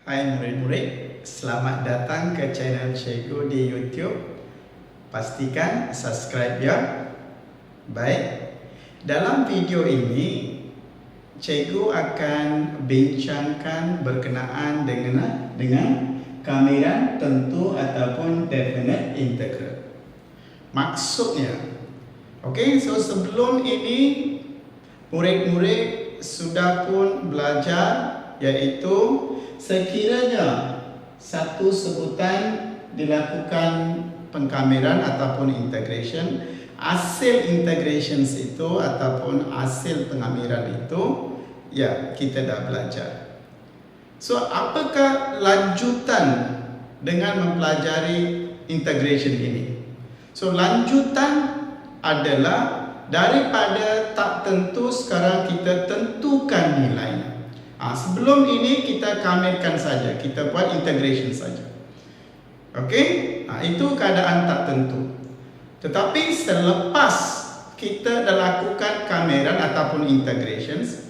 Hai murid-murid, selamat datang ke channel Cikgu di YouTube. Pastikan subscribe ya. Baik, dalam video ini Cikgu akan bincangkan berkenaan dengan kamera tentu ataupun definite integral. Maksudnya, so sebelum ini murid-murid sudah pun belajar, yaitu sekiranya satu sebutan dilakukan pengkameran ataupun integration, hasil integrations itu ataupun hasil pengamiran itu, ya kita dah belajar. So, apakah lanjutan dengan mempelajari integration ini? So, lanjutan adalah daripada tak tentu sekarang kita tentukan nilainya. Sebelum ini kita kamirkan saja, kita buat integration saja. Itu keadaan tak tentu. Tetapi selepas kita dah lakukan kameran ataupun integrations,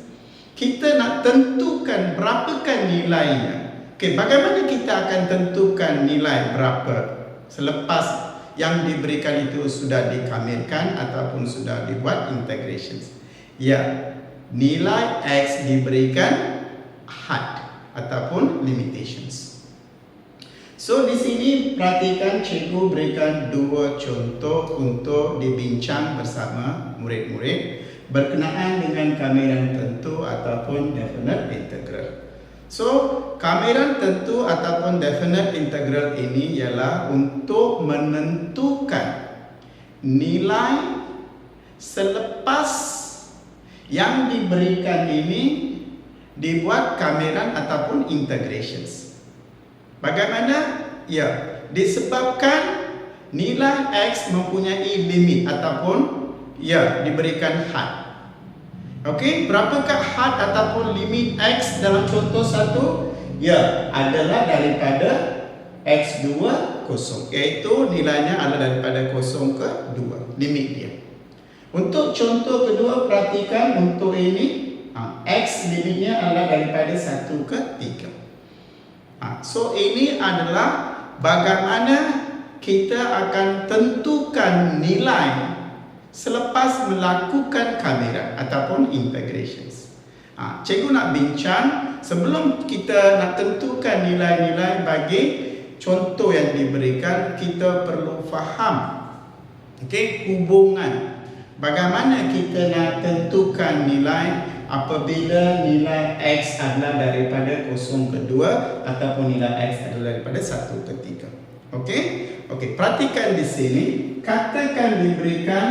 kita nak tentukan berapakah nilainya. Bagaimana kita akan tentukan nilai berapa selepas yang diberikan itu sudah dikamirkan ataupun sudah dibuat integrations? Ya, nilai X diberikan had ataupun limitations. So di sini perhatikan cikgu berikan dua contoh untuk dibincang bersama murid-murid berkenaan dengan kameran tentu ataupun definite integral. So kameran tentu ataupun definite integral ini ialah untuk menentukan nilai selepas yang diberikan ini dibuat kameran ataupun integrations. Bagaimana? Ya, disebabkan nilai X mempunyai limit ataupun diberikan had. Berapakah had ataupun limit X dalam contoh satu? Ya, adalah daripada X2 kosong, iaitu nilainya adalah daripada 0 ke 2, limit dia. Untuk contoh kedua, perhatikan untuk ini X limitnya adalah daripada 1 ke 3. So ini adalah bagaimana kita akan tentukan nilai selepas melakukan kameran ataupun integrations. Cikgu nak bincang sebelum kita nak tentukan nilai-nilai bagi contoh yang diberikan, kita perlu faham hubungan bagaimana kita nak tentukan nilai apabila nilai X adalah daripada 0 ke 2 ataupun nilai X adalah daripada 1 ke 3. Perhatikan di sini, katakan diberikan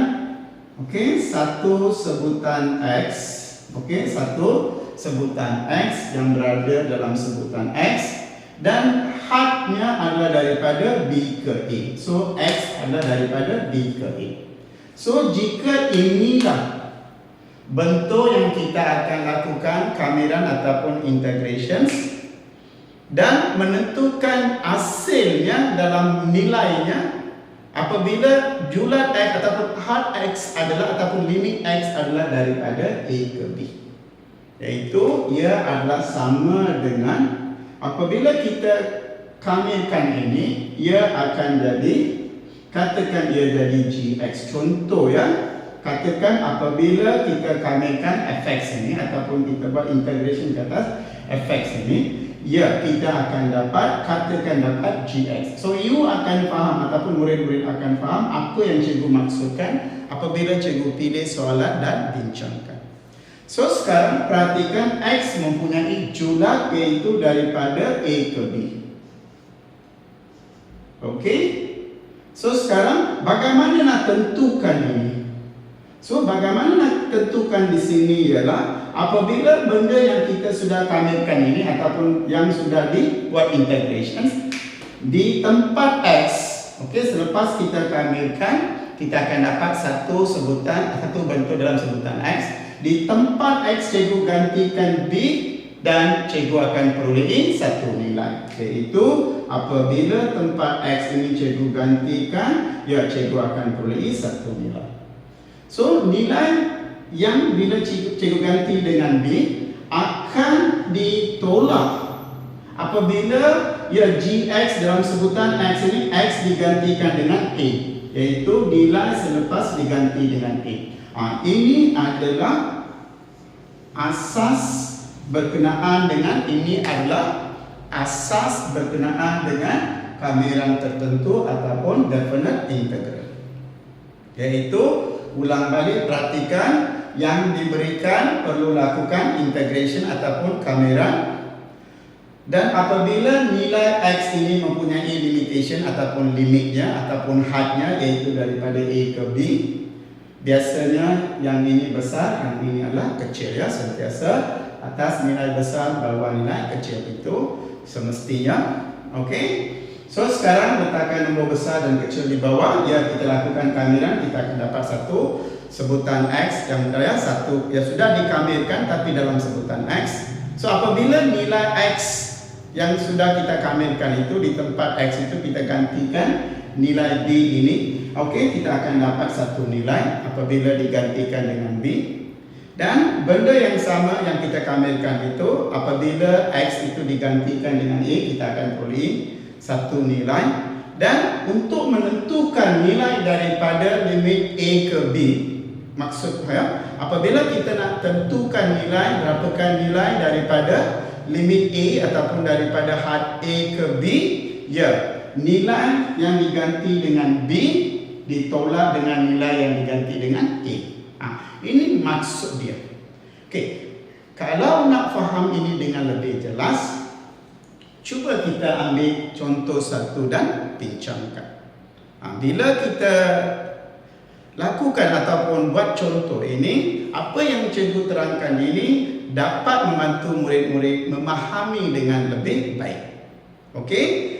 satu sebutan X, satu sebutan X yang berada dalam sebutan X dan hadnya adalah daripada B ke A. So X adalah daripada B ke A. So jika inilah bentuk yang kita akan lakukan kameran ataupun integrations dan menentukan hasilnya dalam nilainya apabila julat X ataupun had X adalah ataupun limit X adalah daripada A ke B, iaitu ia adalah sama dengan apabila kita kamirkan ini, ia akan jadi, katakan ia jadi GX. Contoh katakan apabila kita kamirkan fx ini ataupun kita buat integration ke atas fx ini, kita akan dapat, katakan dapat gx. So you akan faham ataupun murid-murid akan faham apa yang cikgu maksudkan apabila cikgu pilih soalan dan bincangkan. So sekarang perhatikan X mempunyai julat iaitu daripada A ke B. So sekarang bagaimana nak tentukan ini? So bagaimana nak tentukan di sini ialah apabila benda yang kita sudah kamirkan ini ataupun yang sudah dibuat integrations di tempat X, selepas kita kamirkan, kita akan dapat satu bentuk dalam sebutan X. Di tempat X cikgu gantikan B dan cikgu akan perolehi satu nilai, iaitu apabila tempat X ini cikgu gantikan, cikgu akan perolehi satu nilai. So nilai yang bila cikgu ganti dengan B akan ditolak Apabila gx dalam sebutan x ini x digantikan dengan a, iaitu nilai selepas diganti dengan a. Ini adalah asas berkenaan dengan kamiran tertentu ataupun definite integral. Iaitu ulang balik, perhatikan yang diberikan perlu lakukan integration ataupun kamiran. Dan apabila nilai x ini mempunyai limitation ataupun limitnya ataupun hadnya, iaitu daripada a ke b, biasanya yang ini besar, yang ini adalah kecil ya, sentiasa atas nilai besar bawah nilai kecil itu semestinya. Okey. So sekarang letakkan nombor besar dan kecil di bawah, kita lakukan kamiran, kita akan dapat satu sebutan x yang satu yang sudah dikamirkan tapi dalam sebutan x. So apabila nilai x yang sudah kita kamirkan itu di tempat x itu kita gantikan nilai b ini, kita akan dapat satu nilai apabila digantikan dengan b. Dan benda yang sama yang kita kamirkan itu apabila x itu digantikan dengan a, kita akan peroleh satu nilai. Dan untuk menentukan nilai daripada limit a ke b, maksudnya apabila kita nak tentukan nilai, berapakah nilai daripada limit a ataupun daripada had a ke b, nilai yang diganti dengan b ditolak dengan nilai yang diganti dengan a. Ini maksud dia. Kalau nak faham ini dengan lebih jelas, cuba kita ambil contoh satu dan bincangkan. Bila kita lakukan ataupun buat contoh ini, apa yang cikgu terangkan ini dapat membantu murid-murid memahami dengan lebih baik.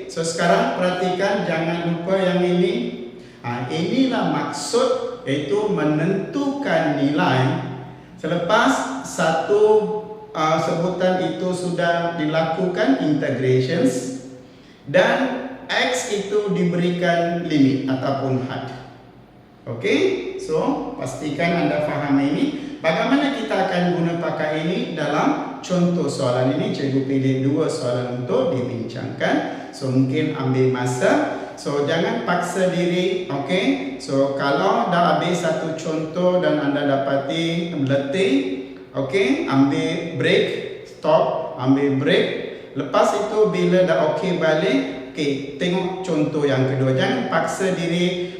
So sekarang perhatikan, jangan lupa yang ini. Inilah maksud, iaitu menentukan nilai selepas satu sebutan itu sudah dilakukan integrations dan x itu diberikan limit ataupun had. So pastikan anda faham ini. Bagaimana kita akan guna pakai ini dalam contoh soalan ini? Cikgu pilih dua soalan untuk dibincangkan. So mungkin ambil masa. So jangan paksa diri. So kalau dah habis satu contoh dan anda dapati letih, ambil break, stop, ambil break. Lepas itu bila dah balik, tengok contoh yang kedua. Jangan paksa diri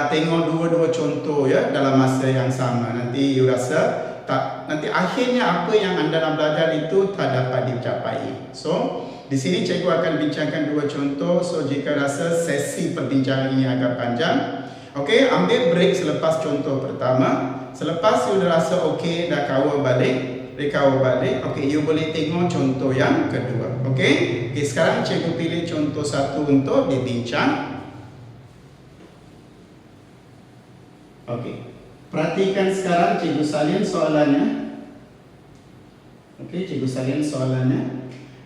tengok dua-dua contoh dalam masa yang sama. Nanti you rasa tak, nanti akhirnya apa yang anda nak belajar itu tak dapat dicapai. So di sini cikgu akan bincangkan dua contoh. So jika rasa sesi perbincangan ini agak panjang, ambil break selepas contoh pertama. Selepas you dah rasa dah cover balik, you boleh tengok contoh yang kedua. Sekarang cikgu pilih contoh satu untuk dibincang. Perhatikan sekarang cikgu salin soalannya. Cikgu salin soalannya.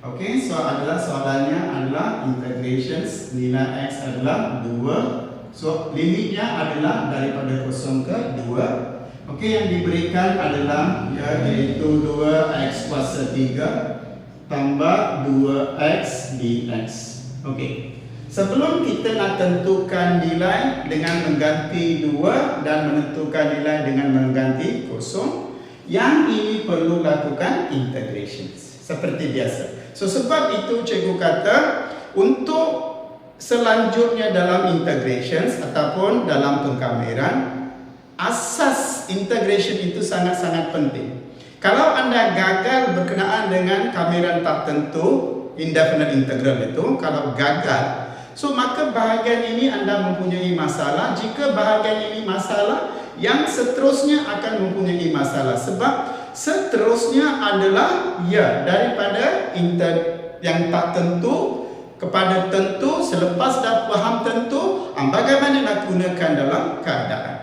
So soalannya adalah integrations, nilai x adalah 2. So limitnya adalah daripada 0 ke 2. Yang diberikan adalah iaitu 2x kuasa 3 tambah 2x dx. Sebelum kita nak tentukan nilai dengan mengganti 2 dan menentukan nilai dengan mengganti 0, yang ini perlu lakukan integrations seperti biasa. So sebab itu cikgu kata untuk selanjutnya dalam integrations ataupun dalam pengkamiran, asas integration itu sangat-sangat penting. Kalau anda gagal berkenaan dengan kamiran tak tentu, indefinite integral itu, kalau gagal, so maka bahagian ini anda mempunyai masalah. Jika bahagian ini masalah, yang seterusnya akan mempunyai masalah. Sebab seterusnya adalah daripada yang tak tentu kepada tentu. Selepas dah faham tentu, bagaimana nak gunakan dalam keadaan.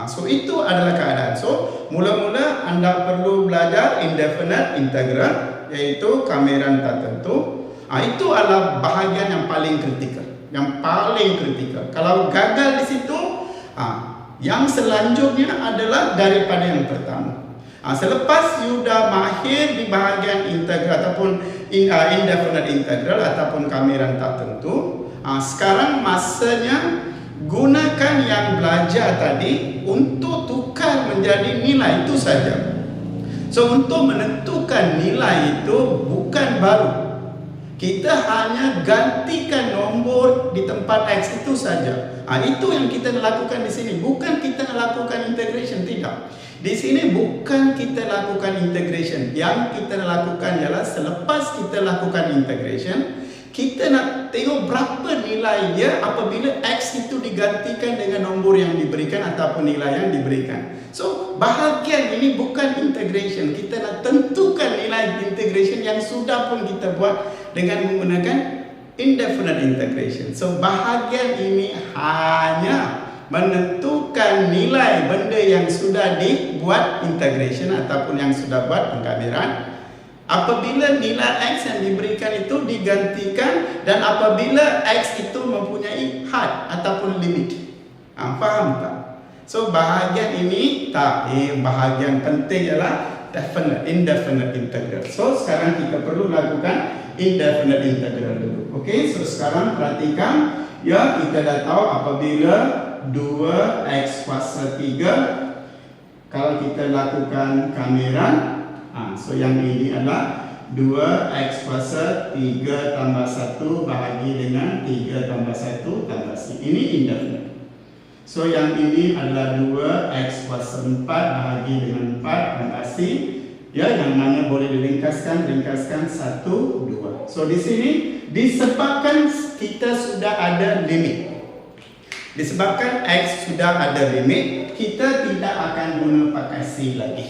So itu adalah keadaan. So mula-mula anda perlu belajar indefinite integral, iaitu kamiran tak tentu. Itu adalah bahagian yang paling kritikal. Kalau gagal di situ, yang selanjutnya adalah daripada yang pertama. Selepas you dah mahir di bahagian integral ataupun indefinite integral ataupun kamiran tak tentu. Sekarang masanya gunakan yang belajar tadi untuk tukar menjadi nilai itu saja. So untuk menentukan nilai itu bukan baru. Kita hanya gantikan nombor di tempat X itu saja. Itu yang kita lakukan di sini. Bukan kita lakukan integration, tidak. Di sini bukan kita lakukan integration. Yang kita lakukan ialah selepas kita lakukan integration, kita nak tengok berapa nilai dia apabila X itu digantikan dengan nombor yang diberikan ataupun nilai yang diberikan. So, bahagian ini bukan integration. Kita nak tentukan nilai integration yang sudah pun kita buat dengan menggunakan indefinite integration. So, bahagian ini hanya menentukan nilai benda yang sudah dibuat integration ataupun yang sudah buat pengkabiran. Apabila nilai X yang diberikan itu digantikan dan apabila X itu mempunyai had ataupun limit. Faham tak? So bahagian ini tak. Bahagian penting ialah indefinite integral. So sekarang kita perlu lakukan indefinite integral dulu. Okey, so sekarang perhatikan. Ya, kita dah tahu apabila 2x kuasa 3, kalau kita lakukan kamiran, so yang ini adalah 2x kuasa 3 tambah 1 bahagi dengan 3 tambah 1 tambah C. Ini indefinite. So yang ini adalah 2x kuasa 4 bahagi dengan 4 tambah C. Ya, yang mana boleh ringkaskan 1, 2. So di sini disebabkan kita sudah ada limit. Disebabkan X sudah ada limit, kita tidak akan guna pakai C lagi.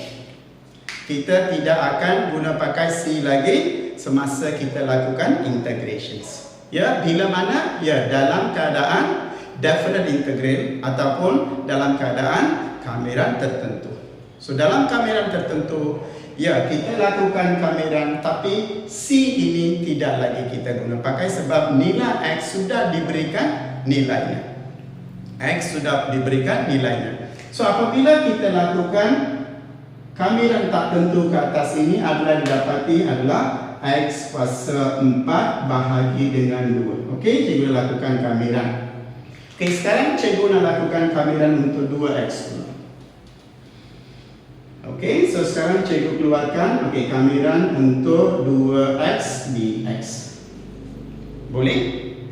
Kita tidak akan guna pakai C lagi semasa kita lakukan integrations. Ya, bila mana? Ya, dalam keadaan definite integral ataupun dalam keadaan kamiran tertentu. So dalam kamiran tertentu, ya, kita lakukan kamiran tapi C ini tidak lagi kita guna pakai sebab nilai X sudah diberikan nilainya. X sudah diberikan nilainya. So apabila kita lakukan kamiran tak tentu ke atas ini adalah didapati adalah X kuasa 4 bahagi dengan 2. Okey, cikgu lakukan kamiran. Okey, sekarang cikgu nak lakukan kamiran untuk 2X. Okey, so sekarang cikgu keluarkan kamiran untuk 2x dx. Boleh?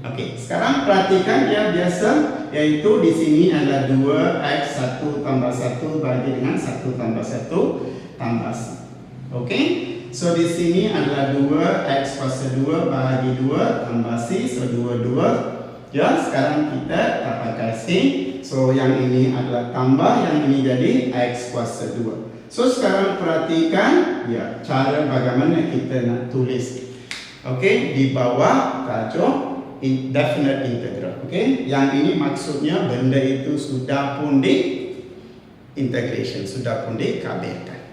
Okey, sekarang perhatikan ya biasa, iaitu di sini adalah 2x 1 tambah 1 bagi dengan 1 tambah 1 tambah C. Okey, so di sini adalah 2x kuasa 2 bahagi 2 tambah C, so 2 ya, sekarang kita tak pakai C. So yang ini adalah tambah, yang ini jadi x kuasa 2. So sekarang perhatikan ya cara bagaimana kita nak tulis. Okey, di bawah tajuk indefinite integral. Okey, yang ini maksudnya benda itu sudah pun di integration, sudah pun dikabirkan.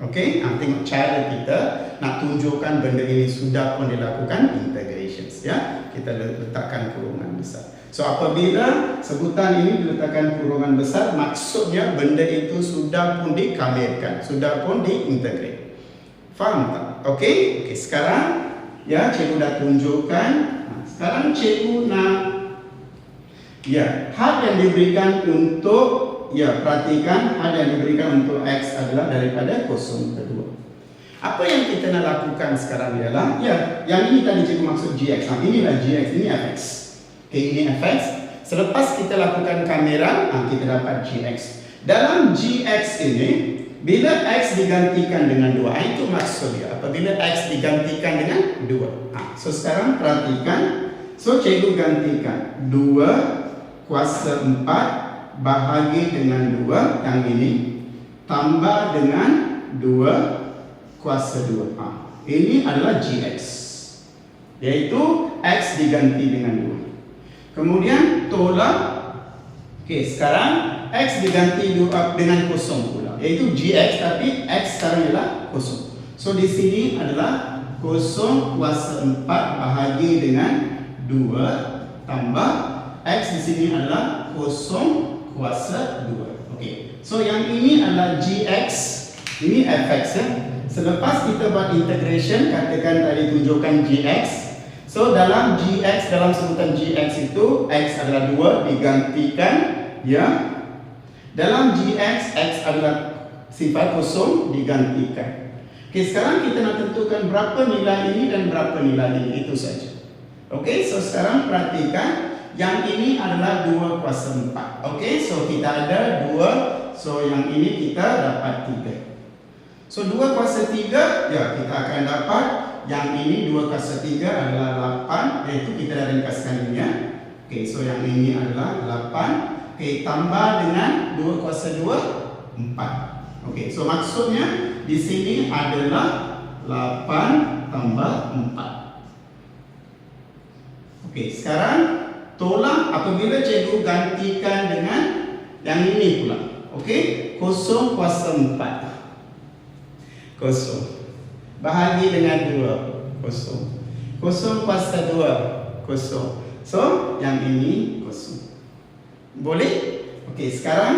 Okey, tengok cara kita nak tunjukkan benda ini sudah pun dilakukan integrations ya. Kita letakkan kurungan besar. So apabila sebutan ini diletakkan kurungan besar, maksudnya benda itu sudah pun dikabirkan, sudah pun diintegrate. Faham tak? Okey, okey, sekarang ya cikgu dah tunjukkan. Sekarang cikgu nak ya had yang diberikan untuk, ya perhatikan, had yang diberikan untuk X adalah daripada kosong ke 2. Apa yang kita nak lakukan sekarang ialah, ya, yang ini tadi cikgu maksud GX. Inilah GX, ini FX. Okay, ini FX. Selepas kita lakukan kamiran, kita dapat GX. Dalam GX ini, bila X digantikan dengan 2, itu maksud dia. Apabila X digantikan dengan 2. So sekarang perhatikan. So cikgu gantikan 2 kuasa 4 bahagi dengan 2, yang ini, tambah dengan 2 kuasa 2. Ini adalah GX, yaitu X diganti dengan 2. Kemudian tolak. Okey, sekarang X diganti dengan kosong pula, iaitu GX, tapi X sekarang ialah kosong. So di sini adalah kosong kuasa 4 bahagi dengan 2 tambah X di sini adalah kosong kuasa 2. Okey, so yang ini adalah GX, ini FX ya. Selepas kita buat integration, katakan tadi tunjukkan gx. So dalam gx, dalam sebutan gx itu x adalah 2 digantikan ya. Dalam gx, x adalah sifat kosong digantikan. Okey, sekarang kita nak tentukan berapa nilai ini dan berapa nilai ini, itu saja. Okey, so sekarang perhatikan yang ini adalah 2 kuasa 4. Okey, so kita ada 2, so yang ini kita dapat 3. So 2 kuasa 3, ya kita akan dapat yang ini 2 kuasa 3 adalah 8, iaitu kita dah ringkaskan ini ya. Okey, so yang ini adalah 8. Okey, tambah dengan 2 kuasa 2, 4. Okey, so maksudnya di sini adalah 8 tambah 4. Okey, sekarang tolak apabila cikgu gantikan dengan yang ini pula. Okey, 0 kuasa 4. 0. Bahagi dengan 2. 0. 0 kuasa 2. 0. So, yang ini 0. Boleh? Okey, sekarang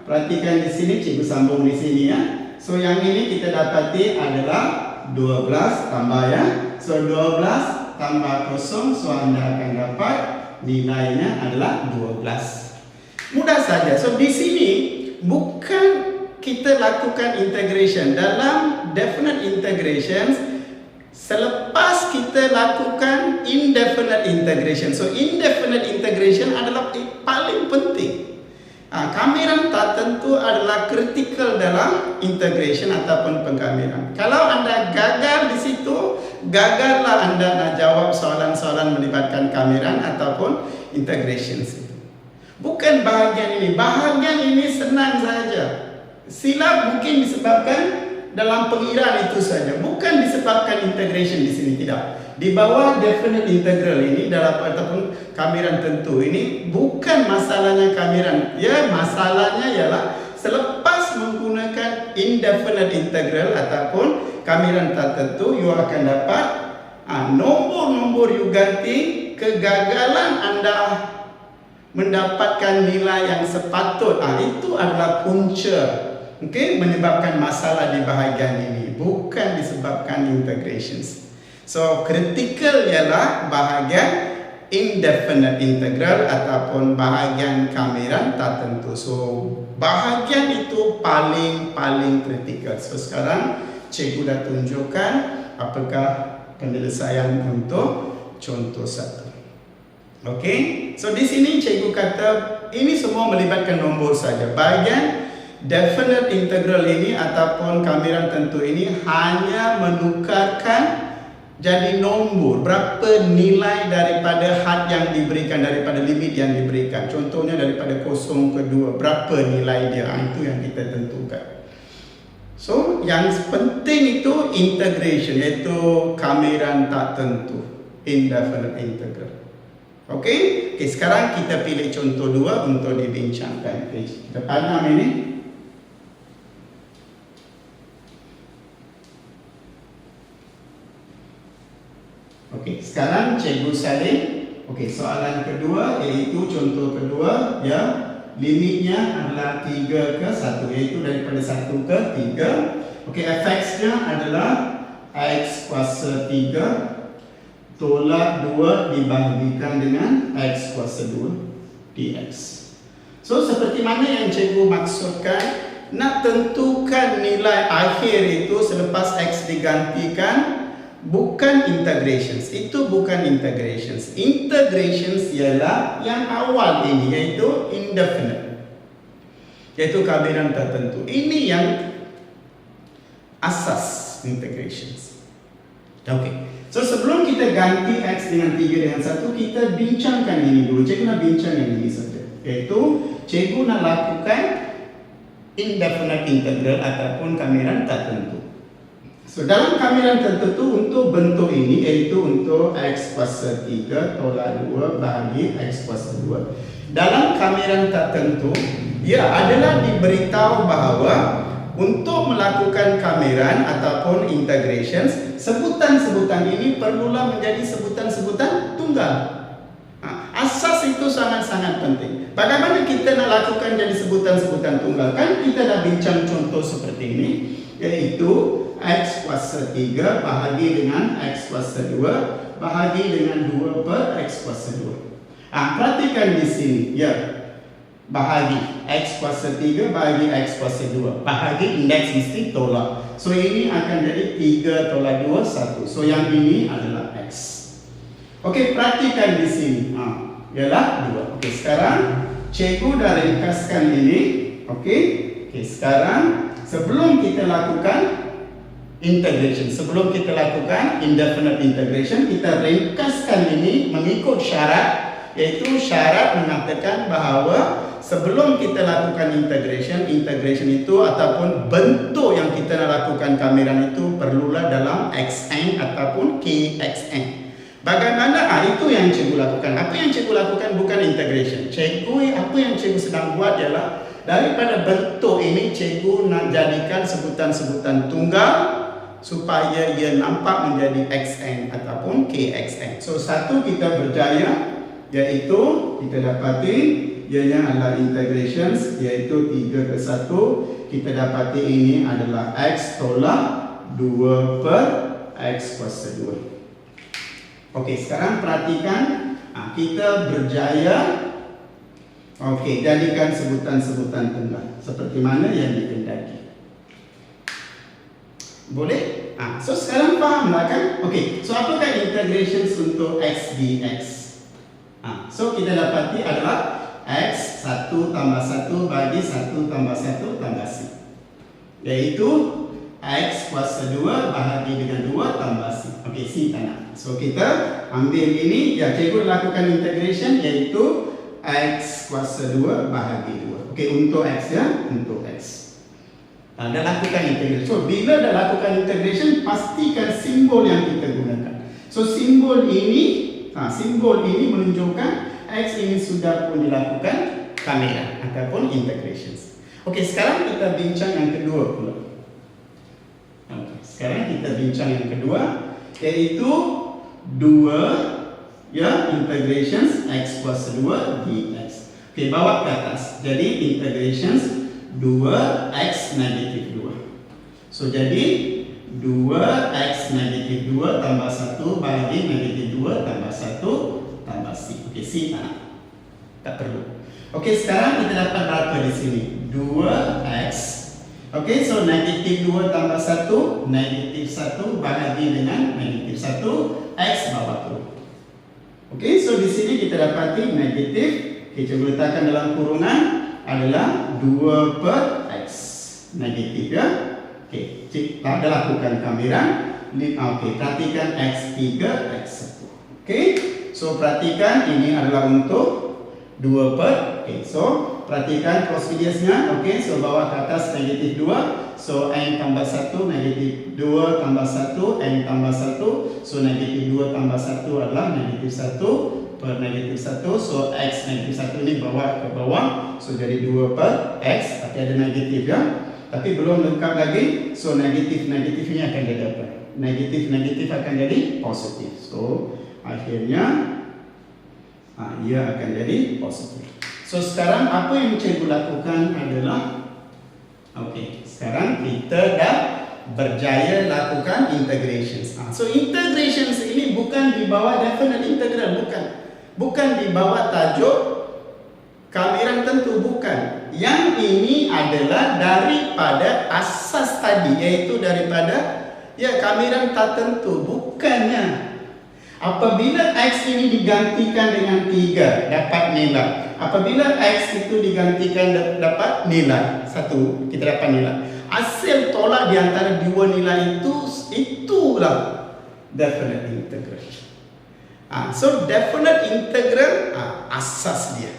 perhatikan di sini, cikgu sambung di sini ya. So, yang ini kita dapati adalah 12 tambah ya. So, 12 tambah 0, so anda akan dapat nilainya adalah 12. Mudah saja. So di sini bukan kita lakukan integration. Dalam definite integrations, selepas kita lakukan indefinite integration. So indefinite integration adalah paling penting. Kamiran tak tentu adalah kritikal dalam integration ataupun pengkamiran. Kalau anda gagal di situ, gagallah anda nak jawab soalan-soalan melibatkan kamiran ataupun integration. Bukan bahagian ini. Bahagian ini senang saja. Silap mungkin disebabkan dalam pengiraan itu saja. Bukan disebabkan integration di sini, tidak. Di bawah definite integral ini dalam ataupun kamiran tentu ini bukan masalahnya kamiran. Ya, masalahnya ialah selepas menggunakan indefinite integral ataupun kamiran tak tentu, you akan dapat nombor-nombor you ganti, kegagalan anda mendapatkan nilai yang sepatut. Itu adalah punca menyebabkan masalah di bahagian ini, bukan disebabkan integrations. So, critical ialah bahagian indefinite integral ataupun bahagian kamiran tak tentu. So, bahagian itu paling kritikal. So, sekarang cikgu dah tunjukkan apakah penyelesaian untuk contoh 1. Okey, so di sini cikgu kata ini semua melibatkan nombor saja. Bahagian definite integral ini ataupun kamiran tentu ini hanya menukarkan jadi nombor, berapa nilai daripada had yang diberikan, daripada limit yang diberikan. Contohnya daripada 0 ke 2, berapa nilai dia, itu yang kita tentukan. So, yang penting itu integration, iaitu kamiran tak tentu, indefinite integral. Okey, sekarang kita pilih contoh 2 untuk dibincangkan. Kita panam ini. Okey, sekarang cikgu salin. Okey, soalan kedua iaitu contoh kedua ya. Limitnya adalah 3 ke 1, iaitu daripada 1 ke 3. Okey, fx-nya adalah x kuasa 3 tolak 2 dibahagikan dengan x kuasa 2 dx. So, seperti mana yang cikgu maksudkan, nak tentukan nilai akhir itu selepas x digantikan, bukan integrations. Itu bukan integrations. Integrations ialah yang awal ini, iaitu indefinite, iaitu kamiran tertentu. Ini yang asas integrations. Okey, so sebelum kita ganti x dengan 3 dengan 1, kita bincangkan ini dulu. Cikgu nak bincang yang ini saja, iaitu cikgu nak lakukan indefinite integral ataupun kamiran tertentu. So, dalam kamiran tertentu untuk bentuk ini, iaitu untuk x kuasa 3 tolak 2 bahagi x kuasa 2. Dalam kamiran tertentu, ia adalah diberitahu bahawa untuk melakukan kamiran ataupun integrations, sebutan-sebutan ini perlulah menjadi sebutan-sebutan tunggal. Asas itu sangat-sangat penting. Bagaimana kita nak lakukan jadi sebutan-sebutan tunggal? Kan kita dah bincang contoh seperti ini, iaitu X kuasa 3 bahagi dengan X kuasa 2 bahagi dengan 2 per X kuasa 2. Perhatikan di sini, ya. Bahagi X kuasa 3 bahagi X kuasa 2. Bahagi indeks mesti tolak. So ini akan jadi 3 tolak 2, 1. So yang ini adalah X. Okey, perhatikan di sini. Ialah 2. Okey, sekarang cikgu dah ringkaskan ini. Okey. Okey, sekarang sebelum kita lakukan integration, sebelum kita lakukan indefinite integration, kita ringkaskan ini mengikut syarat, iaitu syarat mengatakan bahawa sebelum kita lakukan integration itu ataupun bentuk yang kita nak lakukan kamiran itu perlulah dalam Xn ataupun Kxn. Bagaimana? Itu yang cikgu lakukan. Apa yang cikgu lakukan bukan integration. Apa yang cikgu sedang buat ialah daripada bentuk ini cikgu nak jadikan sebutan-sebutan tunggal supaya ia nampak menjadi Xn ataupun Kxn. So satu kita berjaya, iaitu kita dapati ianya adalah integrations, iaitu 3 ke 1. Kita dapati ini adalah X tolak 2 per X kuasa 2. Okey, sekarang perhatikan, kita berjaya jadikan sebutan-sebutan tunggal seperti mana yang dikehendaki. Boleh? So sekarang fahamlah kan? Okey, so apakah integrations untuk X dx? So kita dapati adalah X 1 tambah 1 bagi 1 tambah 1 tambah C, iaitu X kuasa 2 bahagi dengan 2 tambah C. Okey, C tanah. So kita ambil ini, ya cikgu lakukan integration, iaitu X kuasa 2 bahagi 2. Okey, untuk X ya, untuk X. Dah lakukan integration. So bila dah lakukan integration, pastikan simbol yang kita gunakan. So simbol ini menunjukkan X ini sudah pun dilakukan kamera ataupun integrations. Okey, sekarang kita bincang yang kedua pula. Sekarang kita bincang yang kedua, iaitu 2 integrations X kuasa 2 dx. Okey, bawa ke atas. Jadi integrations 2x negatif 2. So jadi 2x negatif 2 tambah 1 bagi negatif 2 tambah 1 tambah C. Okey, C tak perlu. Okey, sekarang kita dapat berapa di sini? 2x. Okey, so negatif 2 tambah 1, negatif 1 bahagi dengan negatif 1, X bawah tu. Okey, so di sini kita dapati negatif, kita letakkan dalam kurungan adalah 2 per X. Negatif ya. Okey, kita dah lakukan kamiran. Okey, perhatikan X3, X1. Okey, so perhatikan ini adalah untuk 2 per. Okey, so perhatikan prosediusnya. Okey, so bawa ke atas negatif 2. So N tambah 1, negatif 2 tambah 1, N tambah 1. So negatif 2 tambah 1 adalah negatif 1 per negatif 1. So X negatif 1 ini bawa ke bawah. So jadi 2 per X. Tapi ada negatif ya. Tapi belum lengkap lagi. So negatif-negatif ini akan jadi apa? Negatif-negatif akan jadi positif. So akhirnya ia akan jadi positif. So sekarang apa yang cikgu lakukan adalah, okey, sekarang kita dah berjaya lakukan integrations. So integrations ini bukan di bawah definite integral, bukan di bawah tajuk kamiran tentu, bukan. Yang ini adalah daripada asas tadi, iaitu daripada kamiran tak tentu, bukannya. Apabila X ini digantikan dengan 3 dapat nilai. Apabila X itu digantikan dapat nilai 1, kita dapat nilai. Hasil tolak di antara dua nilai itulah definite integral. So definite integral asas dia.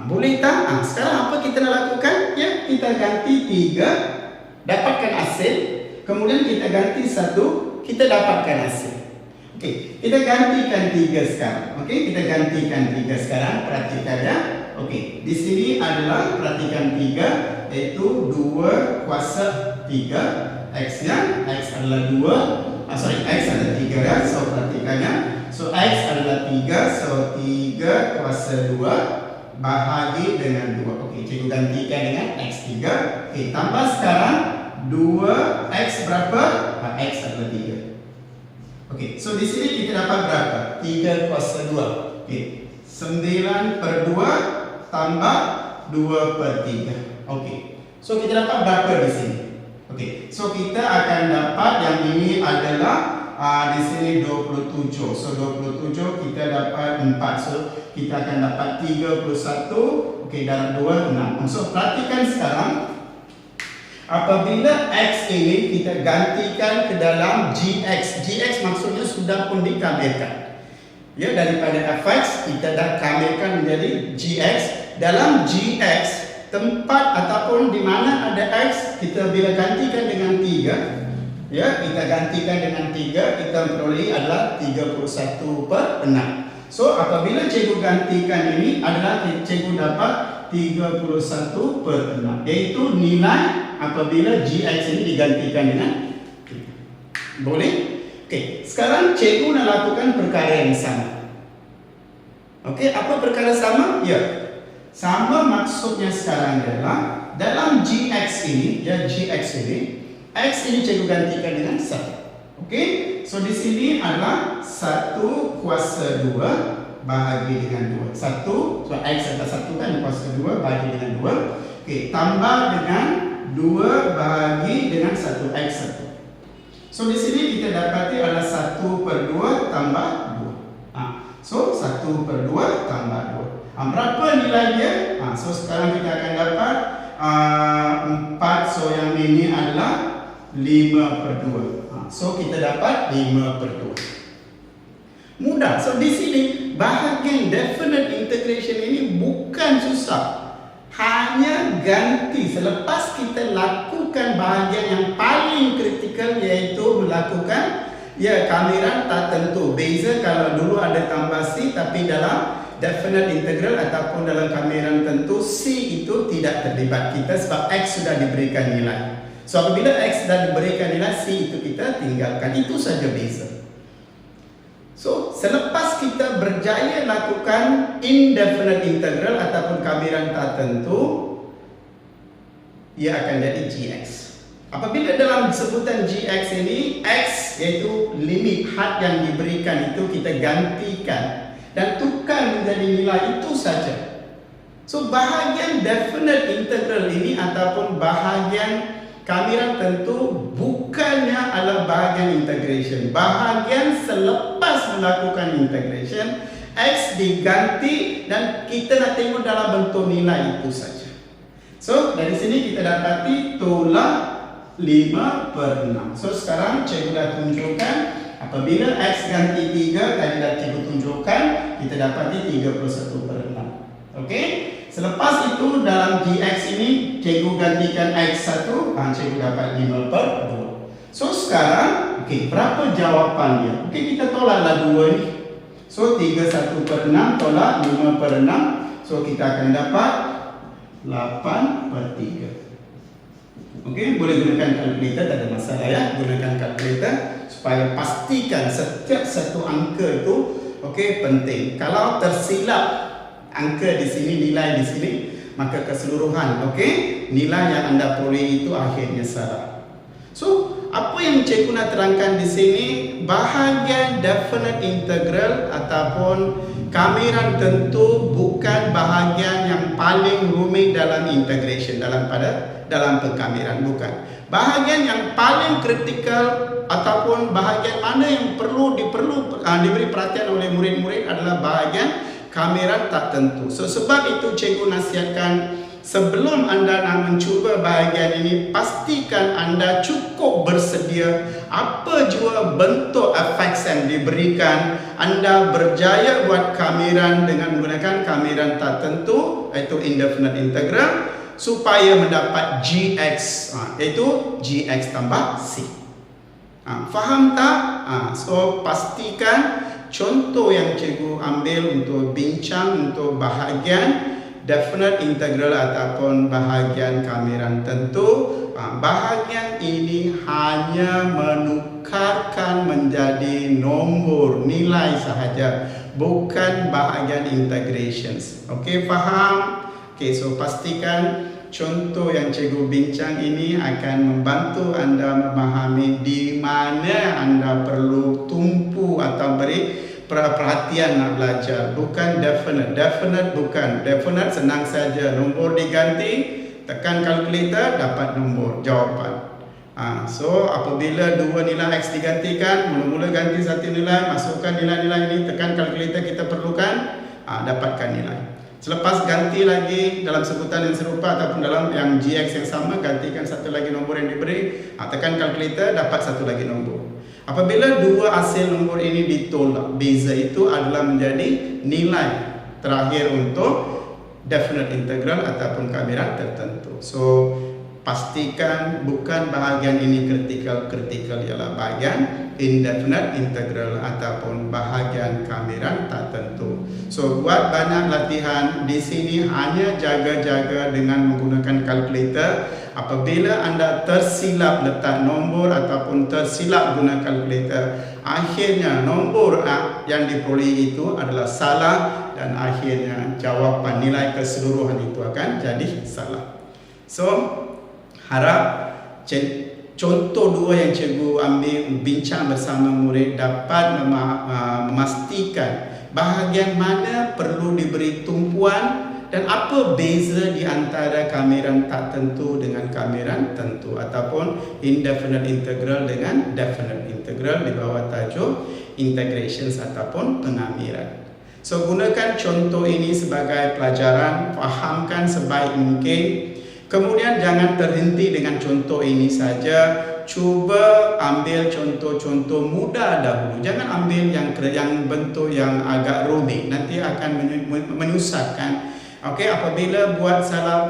Boleh tak? Sekarang apa kita nak lakukan? Ya, kita ganti 3, dapatkan hasil. Kemudian kita ganti 1, kita dapatkan hasil. Okey, kita gantikan 3 sekarang. Okey, kita gantikan 3 sekarang. Perhatikan ya. Okey, di sini adalah perhatikan 3, iaitu 2 kuasa 3 X nya. X adalah 2. X adalah 3 ya. So perhatikan ya. So X adalah 3. So 3 kuasa 2 bahagi dengan 2. Okey, cikgu gantikan dengan X3. Okey, tambah sekarang 2x berapa? X adalah 3. Okey, so di sini kita dapat berapa? 3 kuasa 2. Okey, 9 per 2 tambah 2 per 3. Okey, so kita dapat berapa di sini? Okey, so kita akan dapat yang ini adalah di sini 27. So 27 kita dapat 4. So kita akan dapat 31. Okey, dalam 2 6. So perhatikan sekarang, apabila x ini kita gantikan ke dalam gx. Gx maksudnya sudah pun dikamirkan. Ya, daripada fx kita dah kamirkan menjadi gx. Dalam gx, tempat ataupun di mana ada x, kita bila gantikan dengan 3, ya, kita gantikan dengan 3, kita peroleh adalah 31 per 6. So apabila cikgu gantikan ini adalah cikgu dapat 31 per 6, iaitu nilai apabila gx ini digantikan dengan 3. Boleh? Okey, sekarang cikgu nak lakukan perkara yang sama. Okey, apa perkara sama? Ya, sama maksudnya sekarang adalah dalam gx ini, ya, gx ini, x ini cikgu gantikan dengan 1. Okey, so di sini adalah 1 kuasa 2 bahagi dengan 2. 1, so x adalah 1 kan, kuasa 2 bahagi dengan 2. Okey, tambah dengan 2 bahagi dengan 1, x 1. So di sini kita dapati adalah 1 per 2 tambah 2. So 1 per 2 tambah 2. Berapa nilai dia? So sekarang kita akan dapat 4. So yang ini adalah 5 per 2. So kita dapat 5 per 2. Mudah. So di sini bahagian definite integration ini bukan susah. Hanya ganti selepas kita lakukan bahagian yang paling kritikal, iaitu melakukan, ya, kamiran tak tentu. Beza kalau dulu ada tambah C, tapi dalam definite integral ataupun dalam kamiran tentu C itu tidak terlibat kita sebab X sudah diberikan nilai. So apabila X sudah diberikan nilai, C itu kita tinggalkan. Itu saja beza. So selepas kita berjaya lakukan indefinite integral ataupun kamiran tak tentu, ia akan jadi gx. Apabila dalam sebutan gx ini, x iaitu limit had yang diberikan itu kita gantikan dan tukar menjadi nilai, itu saja. So bahagian definite integral ini ataupun bahagian kamiran tentu bukannya adalah bahagian integration. Bahagian selepas melakukan integration, x diganti dan kita nak tengok dalam bentuk nilai, itu saja. So dari sini kita dapati tolak 5 per 6. So sekarang cikgu dah tunjukkan apabila x ganti 3, tadi dah cikgu tunjukkan, kita dapati 31 per 6. Okey? Selepas itu dalam gx ini cikgu gantikan x1, cikgu dapat 5 per 2. So sekarang, okey, berapa jawapan dia? Okey, kita tolaklah 2 ni. So 31 per 6 tolak 5 per 6. So kita akan dapat 8 per 3. Okey, boleh gunakan kalkulator, tak ada masalah ya. Gunakan kalkulator supaya pastikan setiap satu angka itu, okey, penting. Kalau tersilap angka di sini, nilai di sini, maka keseluruhan, okey, nilai yang anda peroleh itu akhirnya salah. So apa yang cikgu nak terangkan di sini, bahagian definite integral ataupun kamiran tentu bukan bahagian yang paling rumit dalam integration, dalam pengkamiran, bukan. Bahagian yang paling kritikal ataupun bahagian mana yang diberi perhatian oleh murid-murid adalah bahagian kamiran tak tentu. So sebab itu cikgu nasihatkan, sebelum anda nak mencuba bahagian ini, pastikan anda cukup bersedia apa jua bentuk efek yang diberikan. Anda berjaya buat kamiran dengan menggunakan kamiran tak tentu, iaitu indefinite integral, supaya mendapat gx, iaitu gx tambah c. Faham tak? So pastikan contoh yang cikgu ambil untuk bincang untuk bahagian definite integral ataupun bahagian kamiran tentu, bahagian ini hanya menukarkan menjadi nombor nilai sahaja, bukan bahagian integrations. Okey, faham? Okey, so pastikan contoh yang cikgu bincang ini akan membantu anda memahami di mana anda perlu tumpu atau beri perhatian nak belajar. Bukan definite bukan. Definite senang saja. Nombor diganti, tekan kalkulator, dapat nombor jawapan. So apabila dua nilai X digantikan, mula-mula ganti satu nilai, masukkan nilai-nilai ini, tekan kalkulator kita perlukan, dapatkan nilai. Selepas ganti lagi dalam sebutan yang serupa ataupun dalam yang GX yang sama, gantikan satu lagi nombor yang diberi, tekan kalkulator, dapat satu lagi nombor. Apabila dua hasil nombor ini ditolak, beza itu adalah menjadi nilai terakhir untuk definite integral ataupun kamiran tertentu. So pastikan bukan bahagian ini kritikal ialah bahagian indefinite integral ataupun bahagian kamiran tak tentu. So buat banyak latihan di sini, hanya jaga-jaga dengan menggunakan kalkulator. Apabila anda tersilap letak nombor ataupun tersilap guna kalkulator, akhirnya nombor yang diperoleh itu adalah salah dan akhirnya jawapan nilai keseluruhan itu akan jadi salah. So harap contoh dua yang cikgu ambil bincang bersama murid dapat memastikan bahagian mana perlu diberi tumpuan dan apa beza di antara kamiran tak tentu dengan kamiran tentu ataupun indefinite integral dengan definite integral di bawah tajuk integrations ataupun pengamiran. So gunakan contoh ini sebagai pelajaran, fahamkan sebaik mungkin. Kemudian jangan terhenti dengan contoh ini saja. Cuba ambil contoh-contoh mudah dahulu. Jangan ambil yang bentuk yang agak rumit. Nanti akan menyusahkan. Okey, apabila buat salah,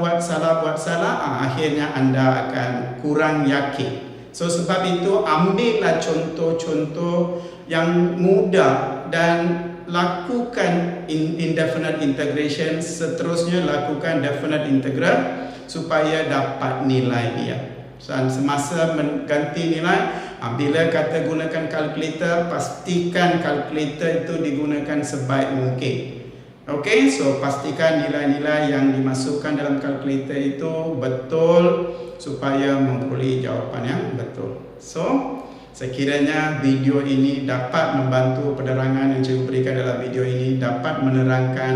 akhirnya anda akan kurang yakin. So sebab itu ambillah contoh-contoh yang mudah dan lakukan indefinite integration, seterusnya lakukan definite integral supaya dapat nilai dia. Dan semasa mengganti nilai, bila kata gunakan kalkulator, pastikan kalkulator itu digunakan sebaik mungkin. Okey, so pastikan nilai-nilai yang dimasukkan dalam kalkulator itu betul supaya memperoleh jawapan yang betul. So sekiranya video ini dapat membantu, penerangan yang cikgu berikan dalam video ini dapat menerangkan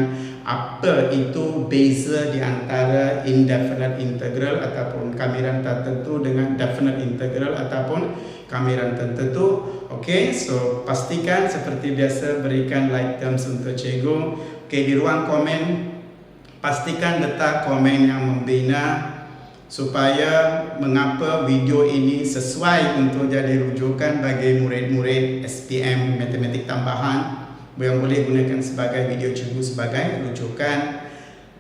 apa itu beza di antara indefinite integral ataupun kamiran tertentu dengan definite integral ataupun kamiran tertentu. Okey, so pastikan seperti biasa berikan like terms untuk cikgu. Okey, di ruang komen pastikan letak komen yang membina supaya mengapa video ini sesuai untuk jadi rujukan bagi murid-murid SPM Matematik Tambahan yang boleh gunakan sebagai video cikgu sebagai rujukan.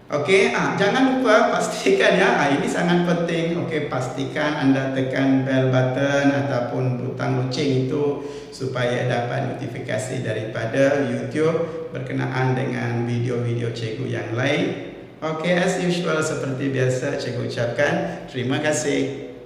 Okey, jangan lupa pastikan ya, ini sangat penting. Okey, pastikan anda tekan bell button ataupun butang loceng itu supaya dapat notifikasi daripada YouTube berkenaan dengan video-video cikgu yang lain. Okey, as usual seperti biasa cikgu ucapkan terima kasih.